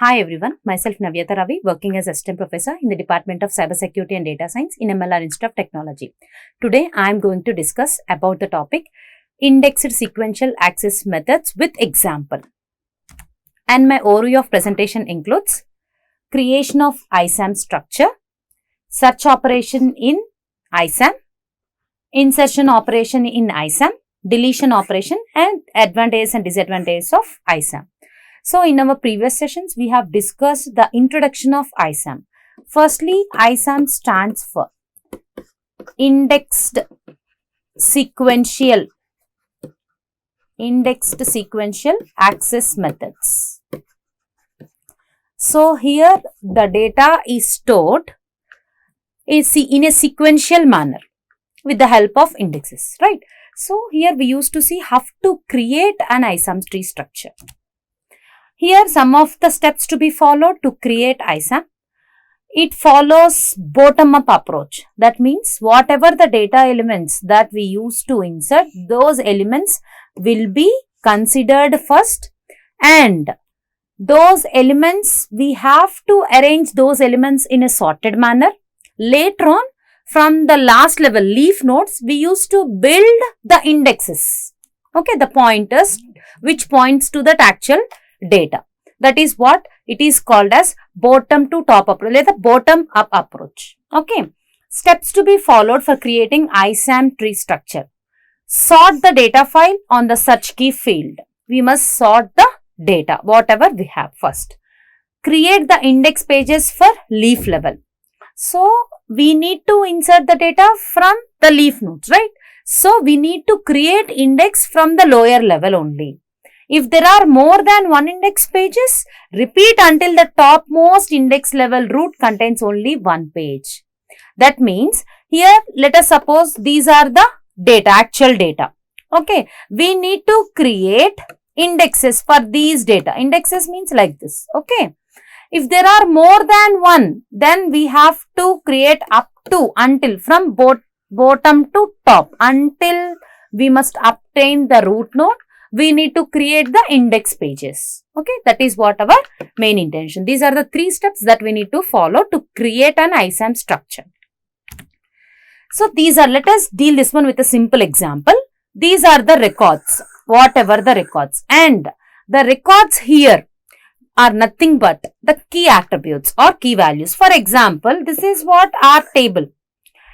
Hi everyone, myself Navyatha working as Assistant Professor in the Department of Cybersecurity and Data Science in MLR Institute of Technology. Today I am going to discuss about the topic Indexed Sequential Access Methods with example. And my overview of presentation includes creation of ISAM structure, search operation in ISAM, insertion operation in ISAM, deletion operation and advantages and disadvantages of ISAM. So, in our previous sessions, we have discussed the introduction of ISAM. Firstly, ISAM stands for Indexed Sequential Access Methods. So, here the data is stored in a sequential manner with the help of indexes, right? So, here we used to see how to create an ISAM tree structure. Here some of the steps to be followed to create ISAM. It follows bottom-up approach. That means whatever the data elements that we use to insert, those elements will be considered first, and those elements, we have to arrange those elements in a sorted manner. Later on, from the last level leaf nodes, we used to build the indexes. Okay, the pointers which points to that actual data. That is what it is called as bottom to top approach, like the bottom up approach. Okay. Steps to be followed for creating ISAM tree structure. Sort the data file on the search key field. We must sort the data, whatever we have first. Create the index pages for leaf level. So, we need to insert the data from the leaf nodes, right? So, we need to create index from the lower level only. If there are more than one index pages, repeat until the topmost index level root contains only one page. That means, here let us suppose these are the data, actual data. Okay, we need to create indexes for these data. Indexes means like this. Okay, if there are more than one, then we have to create up to, until, from bottom to top, until we must obtain the root node. We need to create the index pages. Okay, that is what our main intention. These are the 3 steps that we need to follow to create an ISAM structure. So, let us deal this one with a simple example. These are the records, whatever the records, and the records here are nothing but the key attributes or key values. For example, this is what our table.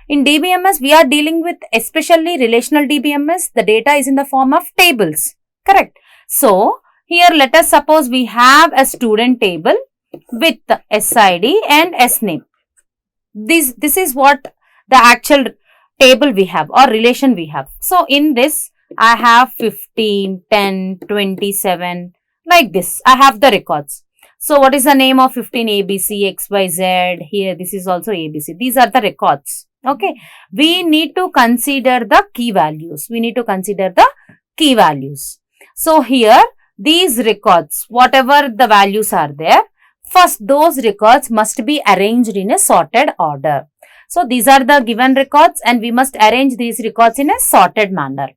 In DBMS, we are dealing with especially relational DBMS. The data is in the form of tables. Correct. So, here let us suppose we have a student table with SID and SNAME. This is what the actual table we have or relation we have. So, in this, I have 15, 10, 27, like this. I have the records. So, what is the name of 15? ABC, XYZ. Here, this is also ABC. These are the records. Okay. We need to consider the key values. So, here these records, whatever the values are there, first those records must be arranged in a sorted order. So, these are the given records and we must arrange these records in a sorted manner.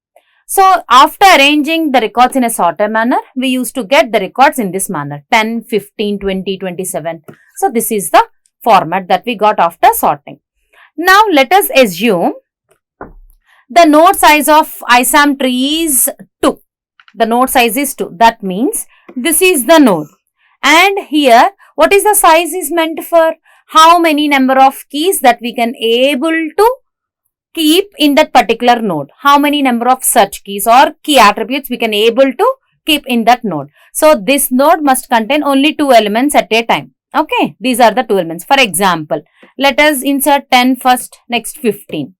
So, after arranging the records in a sorted manner, we used to get the records in this manner, 10, 15, 20, 27. So, this is the format that we got after sorting. Now, let us assume the node size of ISAM tree is 2. The node size is 2. That means this is the node. And here, what is the size is meant for? How many number of keys that we can able to keep in that particular node. How many number of search keys or key attributes we can able to keep in that node. So, this node must contain only 2 elements at a time. Okay, these are the 2 elements. For example, let us insert 10 first, next 15.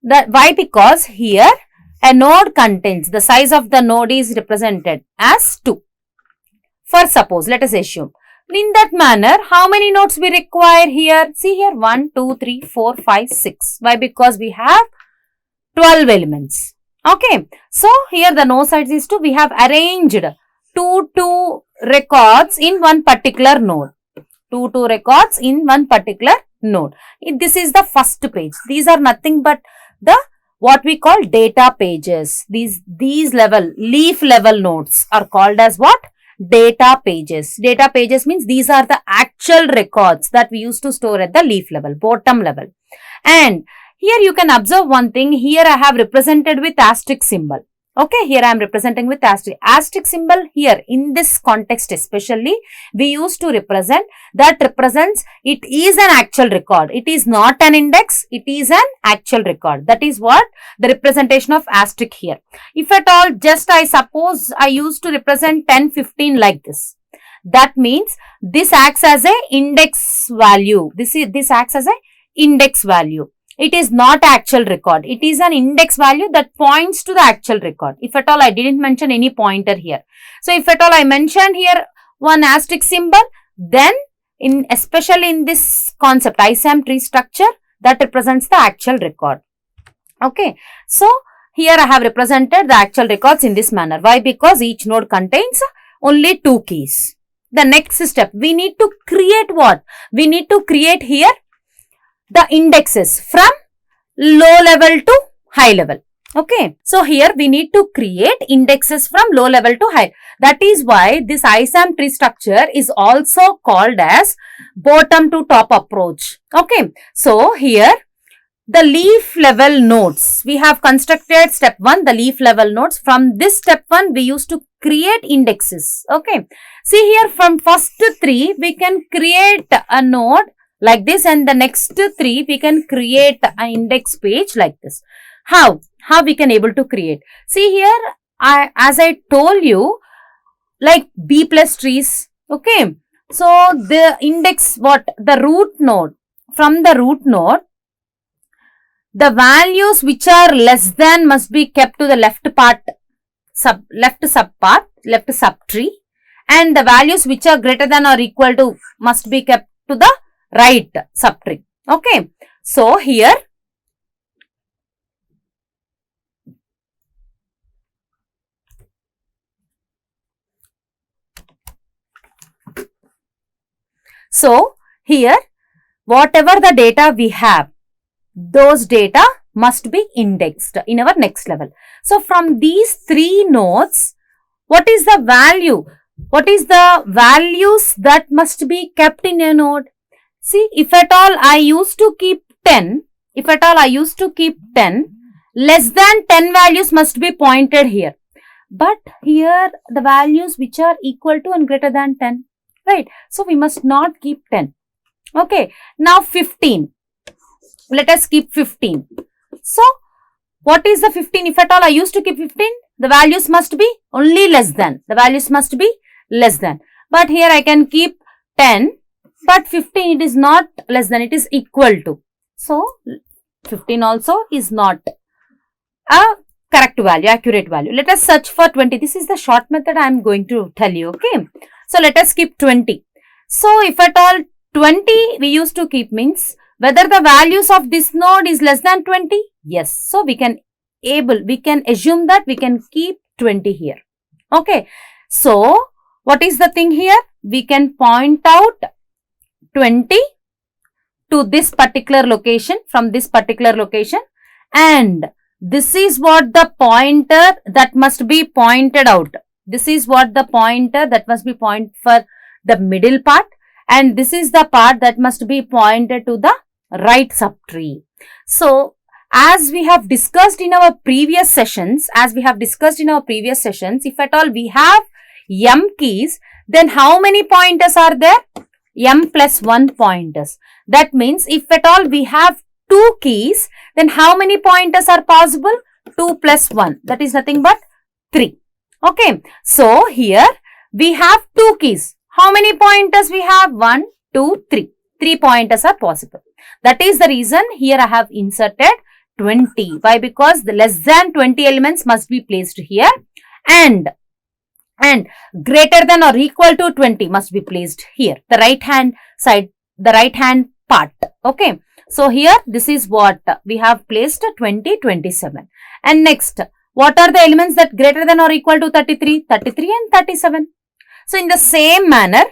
Why? Because here a node contains, the size of the node is represented as 2. For suppose, let us assume. In that manner, how many nodes we require here? See here, 1, 2, 3, 4, 5, 6. Why? Because we have 12 elements. Okay. So, here the node size is 2. We have arranged 2 records in one particular node. 2 records in one particular node. This is the first page. These are nothing but the what we call data pages. These leaf level nodes are called as what? data pages. Data pages means these are the actual records that we used to store at the leaf level, bottom level. And here you can observe one thing. Here I have represented with asterisk symbol. Okay, here I am representing with asterisk. Asterisk symbol here in this context especially, we used to represent, that represents it is an actual record. It is not an index, it is an actual record. That is what the representation of asterisk here. If at all, just I suppose I used to represent 10, 15 like this. That means this acts as a index value. This acts as a index value. It is not actual record. It is an index value that points to the actual record. If at all I didn't mention any pointer here. So if at all I mentioned here one asterisk symbol, then especially in this concept ISAM tree structure, that represents the actual record. Okay. So here I have represented the actual records in this manner. Why? Because each node contains only 2 keys. The next step, we need to create what? We need to create here the indexes from low level to high level. Okay. So here we need to create indexes from low level to high. That is why this ISAM tree structure is also called as bottom to top approach. Okay. So here the leaf level nodes, we have constructed step 1, the leaf level nodes. From this step 1, we used to create indexes. Okay. See here from first 3, we can create a node like this, and the next 3 we can create an index page like this. How we can able to create? See here, as I told you, like B plus trees. Okay. So the index, the root node, from the root node, the values which are less than must be kept to the left subtree, and the values which are greater than or equal to must be kept to the right subtree. Okay. So here whatever the data we have, those data must be indexed in our next level. So from these 3 nodes, what is the value? What is the values that must be kept in a node? See, if at all I used to keep 10, less than 10 values must be pointed here. But here the values which are equal to and greater than 10, right? So we must not keep 10. Okay. Now 15. Let us keep 15. So what is the 15? If at all I used to keep 15, the values must be only less than. But here I can keep 10. But 15, it is not less than, it is equal to. So 15 also is not a correct value, accurate value. Let us search for 20. This is the short method I am going to tell you. Okay. So let us keep 20. So if at all 20 we used to keep means whether the values of this node is less than 20. Yes. So we can assume that we can keep 20 here. Okay. So what is the thing here? We can point out 20 to this particular location, from this particular location, and this is what the pointer that must be pointed out. This is what the pointer that must be pointed for the middle part, and this is the part that must be pointed to the right subtree. So as we have discussed in our previous sessions, if at all we have m keys, then how many pointers are there? M plus 1 pointers. That means if at all we have 2 keys, then how many pointers are possible? 2 plus 1. That is nothing but 3. Okay. So here we have 2 keys. How many pointers we have? 1, 2, 3. 3 pointers are possible. That is the reason here I have inserted 20. Why? Because the less than 20 elements must be placed here, and greater than or equal to 20 must be placed here, the right hand side, the right hand part. Okay. So here this is what we have placed 20, 27. And next, what are the elements that greater than or equal to 33? 33 and 37. So in the same manner,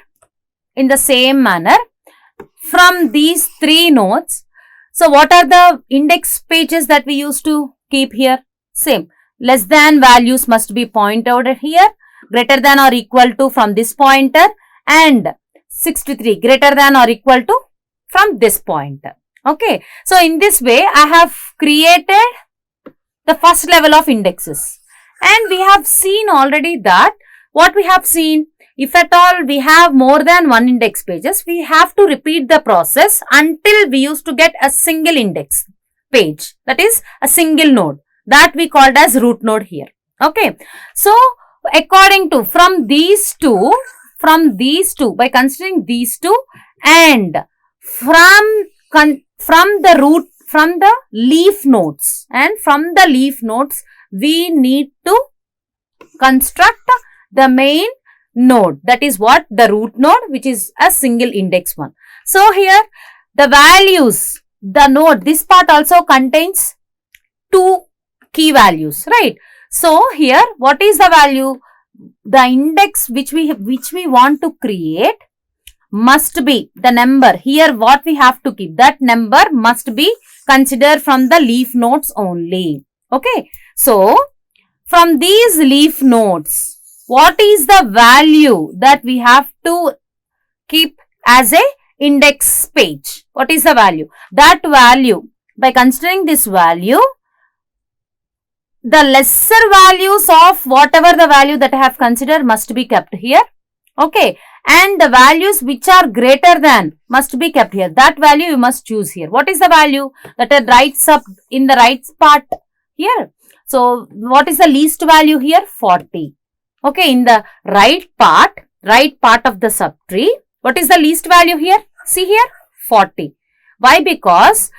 from these 3 nodes, so what are the index pages that we used to keep here? Same. Less than values must be pointed out here. greater than or equal to from this pointer, and 63 greater than or equal to from this pointer. Okay, so in this way I have created the first level of indexes, and we have seen already that what we have seen, if at all we have more than one index pages, we have to repeat the process until we used to get a single index page, that is a single node, that we called as root node here. Okay, so according to from these two, by considering these two, and from the leaf nodes, and from the leaf nodes we need to construct the main node, that is what, the root node, which is a single index one. So here the values, the node, this part also contains two key values, right? So here what is the value? The index which we want to create must be the number. Here what we have to keep, that number must be considered from the leaf nodes only. Okay, so from these leaf nodes, what is the value that we have to keep as a index page? What is the value? That value, by considering this value, the lesser values of whatever the value that I have considered must be kept here. Okay, and the values which are greater than must be kept here. That value you must choose here. What is the value that writes up in the right part here? So what is the least value here? 40. Okay, in the right part of the subtree, what is the least value here? See here, 40. Why? Because,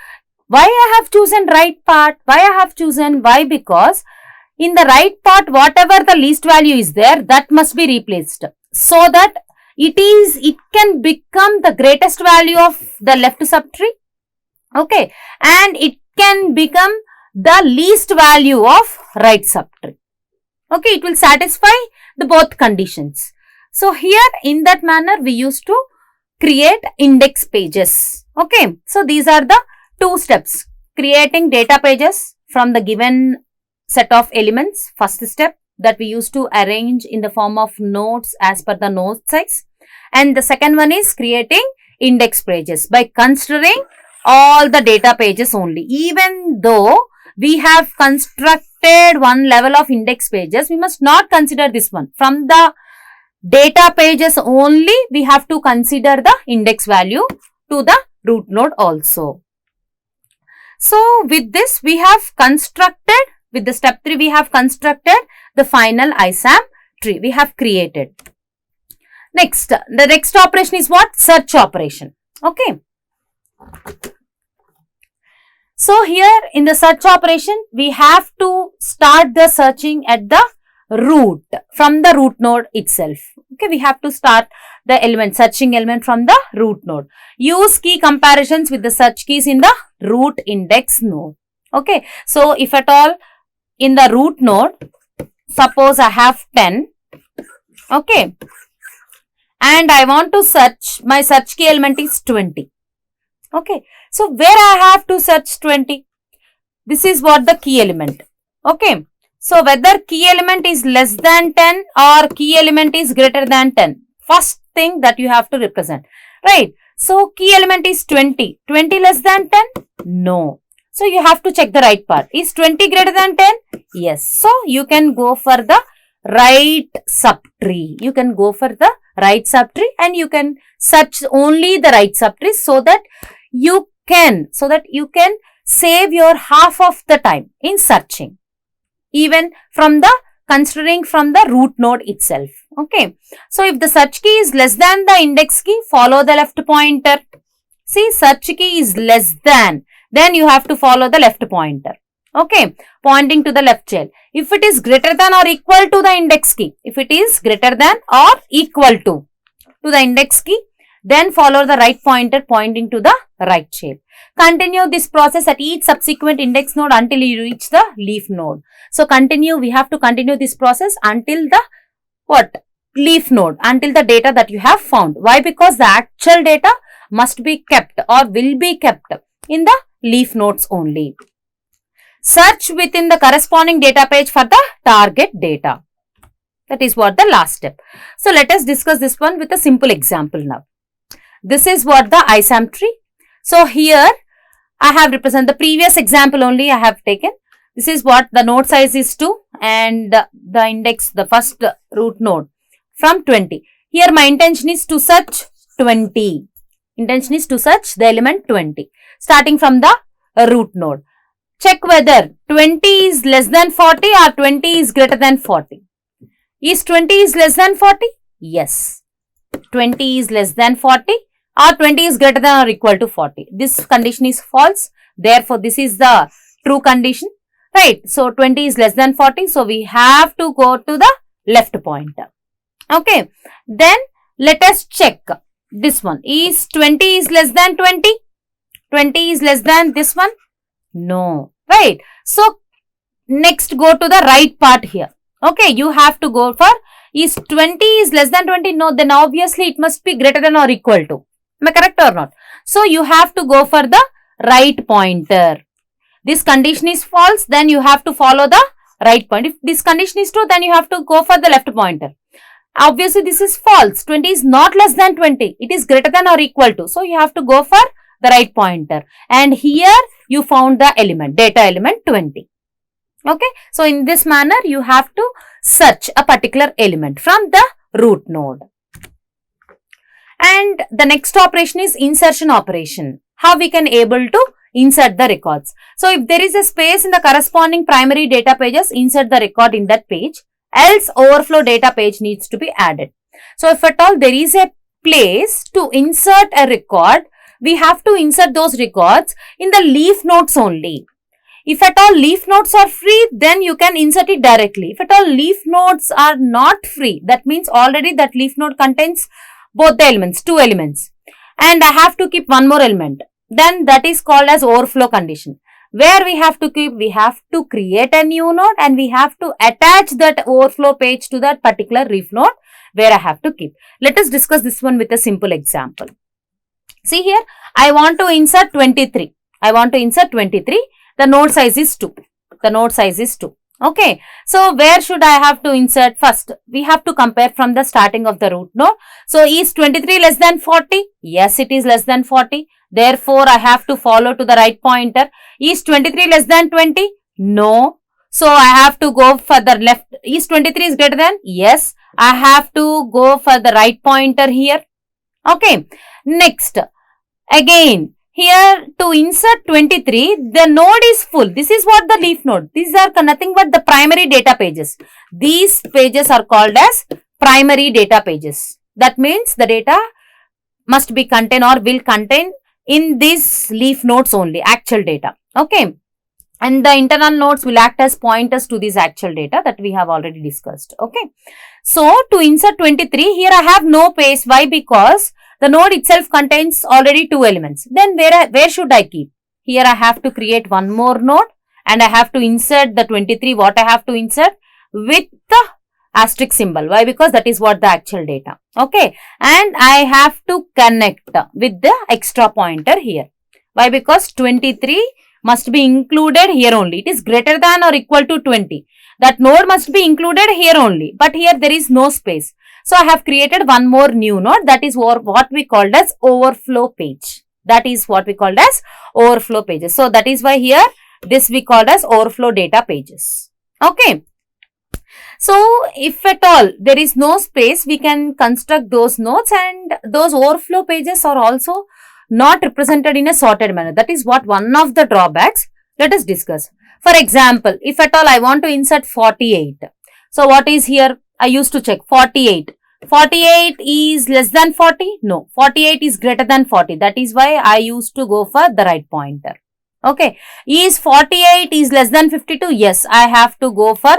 why I have chosen right part? Why? Because in the right part, whatever the least value is there, that must be replaced, so that it can become the greatest value of the left subtree. Okay, and it can become the least value of right subtree. Okay, it will satisfy the both conditions. So here in that manner we used to create index pages. Okay, so these are the two steps: creating data pages from the given set of elements, first step, that we used to arrange in the form of nodes as per the node size, and the second one is creating index pages by considering all the data pages only. Even though we have constructed one level of index pages, we must not consider this one. From the data pages only, we have to consider the index value to the root node also. So with this we have constructed, with the step 3 we have constructed the final ISAM tree we have created. Next, the next operation is what? Search operation. Okay. So here in the search operation, we have to start the searching at the root, from the root node itself. Okay, we have to start the element, searching element from the root node. Use key comparisons with the search keys in the root index node. Okay, so if at all in the root node, suppose I have 10, okay, and I want to search, my search key element is 20. Okay, so where I have to search 20? This is what the key element. Okay, so whether key element is less than 10 or key element is greater than 10. First thing that you have to represent, right? So key element is 20. 20 less than 10? No. So you have to check the right part. Is 20 greater than 10? Yes. So you can go for the right subtree. You can go for the right subtree and you can search only the right subtree, so that you can save your half of the time in searching, even from the considering from the root node itself. Okay, so if the search key is less than the index key, follow the left pointer. See, search key is less than, then you have to follow the left pointer. Okay, pointing to the left child. If it is greater than or equal to the index key, if it is greater than or equal to the index key, then follow the right pointer pointing to the right child. Continue this process at each subsequent index node until you reach the leaf node. So we have to continue this process until the what? Leaf node, until the data that you have found. Why? Because the actual data must be kept or will be kept in the leaf nodes only. Search within the corresponding data page for the target data. That is what the last step. So let us discuss this one with a simple example now. This is what the ISAM tree. So here I have represented the previous example only I have taken. This is what the node size is 2 and the index, the first root node from 20. Here my intention is to search 20. Intention is to search the element 20 starting from the root node. Check whether 20 is less than 40 or 20 is greater than 40. Is 20 is less than 40? Yes. 20 is less than 40 or 20 is greater than or equal to 40. This condition is false. Therefore, this is the true condition. Right. So, 20 is less than 40. So, we have to go to the left pointer. Okay. Then, let us check this one. Is 20 is less than 20? 20 is less than this one? No. Right. So, next go to the right part here. Okay. You have to go for is 20 is less than 20? No. Then obviously it must be greater than or equal to. Am I correct or not? So, you have to go for the right pointer. This condition is false, then you have to follow the right point. If this condition is true, then you have to go for the left pointer. Obviously, this is false. 20 is not less than 20. It is greater than or equal to. So, you have to go for the right pointer. And here, you found the element, data element 20. Okay. So, in this manner, you have to search a particular element from the root node. And the next operation is insertion operation. How we can able to insert the records. So, if there is a space in the corresponding primary data pages, insert the record in that page. Else, overflow data page needs to be added. So, if at all there is a place to insert a record, we have to insert those records in the leaf nodes only. If at all leaf nodes are free, then you can insert it directly. If at all leaf nodes are not free, that means already that leaf node contains both the elements, 2 elements. And I have to keep one more element. Then that is called as overflow condition. Where we have to keep, we have to create a new node and we have to attach that overflow page to that particular leaf node where I have to keep. Let us discuss this one with a simple example. See here, I want to insert 23. I want to insert 23. The node size is 2. The node size is 2. Okay. So, where should I have to insert first? We have to compare from the starting of the root node. So, is 23 less than 40? Yes, it is less than 40. Therefore, I have to follow to the right pointer. Is 23 less than 20? No. So, I have to go for the left. Is 23 is greater than? Yes. I have to go for the right pointer here. Okay. Next. Again, here to insert 23, the node is full. This is what the leaf node. These are nothing but the primary data pages. These pages are called as primary data pages. That means the data must be contained or will contain in these leaf nodes only, actual data. Okay. And the internal nodes will act as pointers to this actual data that we have already discussed. Okay. So, to insert 23, here I have no space. Why? Because the node itself contains already 2 elements. Then where should I keep? Here I have to create one more node and I have to insert the 23, what I have to insert with the asterisk symbol. Why? Because that is what the actual data. Okay. And I have to connect with the extra pointer here. Why? Because 23 must be included here only. It is greater than or equal to 20. That node must be included here only. But here there is no space. So, I have created one more new node, that is what we called as overflow page. That is what we called as overflow pages. So, that is why here this we called as overflow data pages. Okay. So, if at all there is no space, we can construct those nodes and those overflow pages are also not represented in a sorted manner. That is what one of the drawbacks. Let us discuss. For example, if at all I want to insert 48. So, what is here? I used to check 48. 48 is less than 40? No. 48 is greater than 40. That is why I used to go for the right pointer. Okay. Is 48 is less than 52? Yes. I have to go for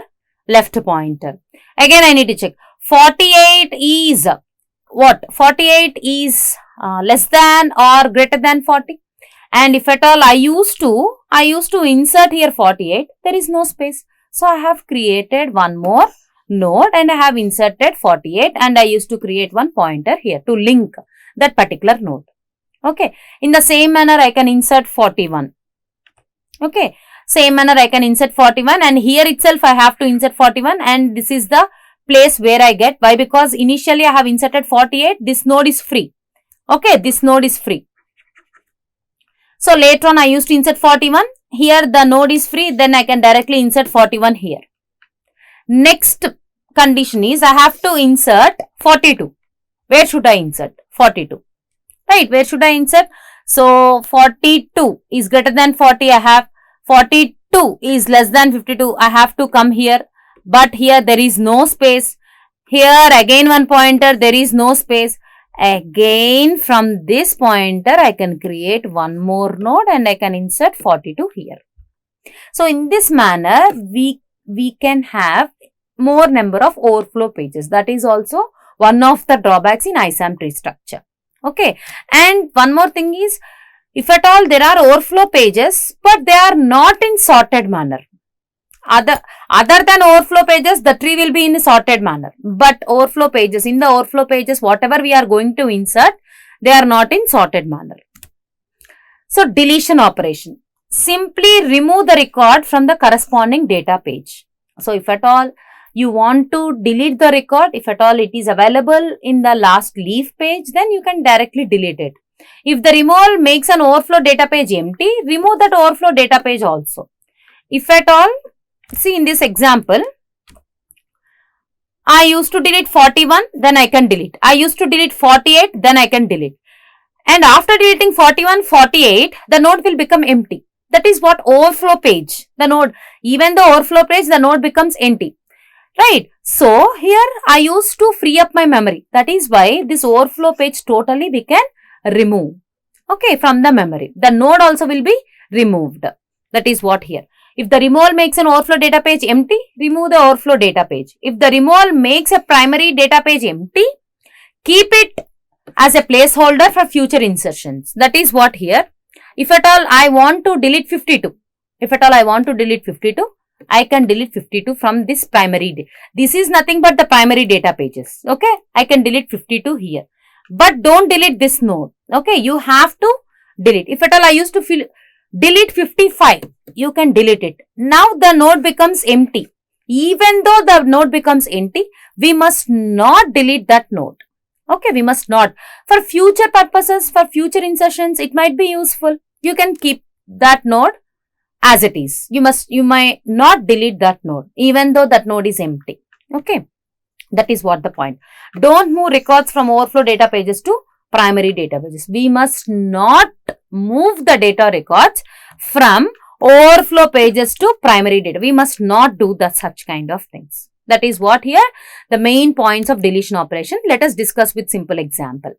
left pointer. Again, I need to check. 48 is what? 48 is less than or greater than 40. And if at all I used to insert here 48. There is no space. So, I have created one more node and I have inserted 48 and I used to create one pointer here to link that particular node. Okay. In the same manner, I can insert 41. Okay. Same manner, I can insert 41 and here itself I have to insert 41 and this is the place where I get. Why? Because initially I have inserted 48. This node is free. Okay, this node is free. So later on I used to insert 41. Here the node is free. Then I can directly insert 41 here. Next condition is I have to insert 42. Where should I insert? 42. Right, where should I insert? So 42 is greater than 40. I have 42 is less than 52. I have to come here. But here there is no space. Here again one pointer, there is no space. Again from this pointer I can create one more node and I can insert 42 here. So in this manner we can have more number of overflow pages. That is also one of the drawbacks in ISAM tree structure. Okay, and one more thing is, if at all there are overflow pages but they are not in sorted manner. Other than overflow pages, the tree will be in a sorted manner. But overflow pages, in the overflow pages, whatever we are going to insert, they are not in sorted manner. So deletion operation. Simply remove the record from the corresponding data page. So if at all you want to delete the record, if at all it is available in the last leaf page, then you can directly delete it. If the removal makes an overflow data page empty, remove that overflow data page also. If at all, see in this example, I used to delete 41, then I can delete. I used to delete 48, then I can delete. And after deleting 41, 48, the node will become empty. That is what overflow page, the node, even the overflow page, the node becomes empty. Right. So here I used to free up my memory. That is why this overflow page totally we can remove. Okay, from the memory. The node also will be removed. That is what here. If the removal makes an overflow data page empty, remove the overflow data page. If the removal makes a primary data page empty, keep it as a placeholder for future insertions. That is what here. If at all I want to delete 52, I can delete 52 from this primary. This is nothing but the primary data pages. Okay, I can delete 52 here. But don't delete this node. Okay, you have to delete. If at all I used to delete 55, you can delete it. Now the node becomes empty. Even though the node becomes empty, we must not delete that node. Okay, we must not. For future purposes, for future insertions, it might be useful. You can keep that node as it is. You might not delete that node, even though that node is empty. Okay, that is what the point. Don't move records from overflow data pages to primary data pages. We must not move the data records from overflow pages to primary data. We must not do such kind of things. That is what here the main points of deletion operation. Let us discuss with simple example.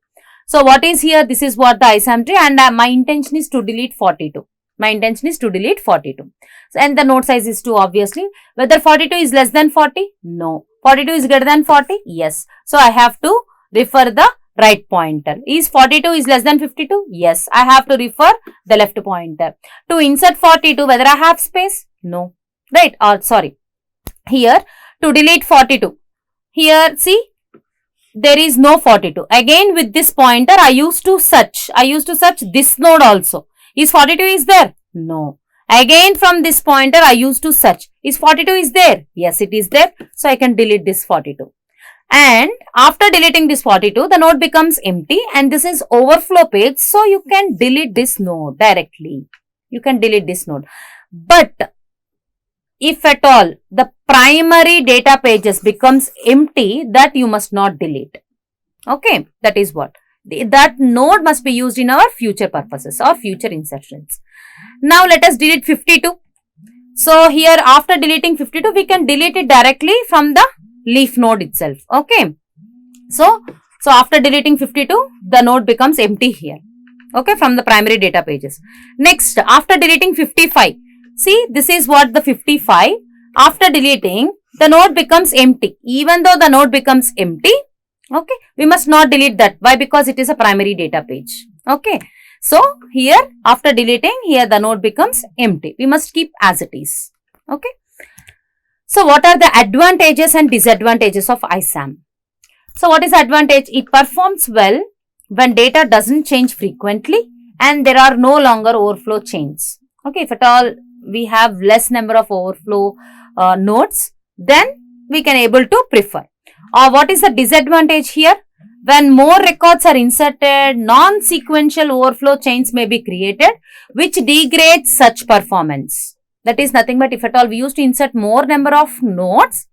So what is here? This is what the ISAM tree, and my intention is to delete 42. My intention is to delete 42. So, and the node size is 2 obviously. Whether 42 is less than 40? No. 42 is greater than 40? Yes. So I have to refer the right pointer. Is 42 is less than 52? Yes. I have to refer the left pointer. To insert 42, whether I have space? No. Right? Or sorry. Here to delete 42. Here see, there is no 42. Again with this pointer I used to search this node also. Is 42 is there? No. Again from this pointer I used to search. Is 42 is there? Yes, it is there. So I can delete this 42. And after deleting this 42, the node becomes empty and this is overflow page. So you can delete this node directly. You can delete this node. But if at all the primary data pages becomes empty, that you must not delete. Okay, that is what. That node must be used in our future purposes or future insertions. Now let us delete 52. So here after deleting 52, we can delete it directly from the leaf node itself. Okay. So after deleting 52, the node becomes empty here. Okay, from the primary data pages. Next, after deleting 55, see this is what the 55. After deleting, the node becomes empty. Even though the node becomes empty, okay, we must not delete that. Why? Because it is a primary data page. Okay. So here after deleting, here the node becomes empty. We must keep as it is. Okay. So what are the advantages and disadvantages of ISAM? So what is advantage? It performs well when data doesn't change frequently and there are no longer overflow chains. Okay, if at all we have less number of overflow nodes, then we can able to prefer. What is the disadvantage here? When more records are inserted, non-sequential overflow chains may be created, which degrades search performance. That is nothing but if at all we used to insert more number of nodes,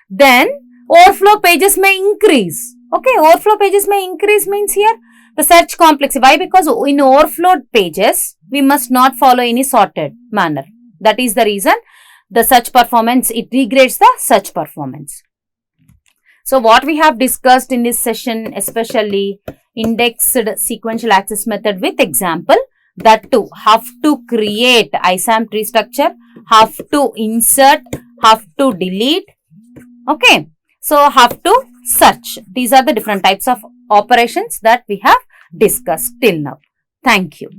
then overflow pages may increase. Okay, overflow pages may increase means here the search complexity. Why? Because in overflowed pages, we must not follow any sorted manner. That is the reason the search performance, it degrades the search performance. So what we have discussed in this session, especially indexed sequential access method with example, that too, have to create ISAM tree structure, have to insert, have to delete, okay. So have to search. These are the different types of operations that we have discussed till now. Thank you.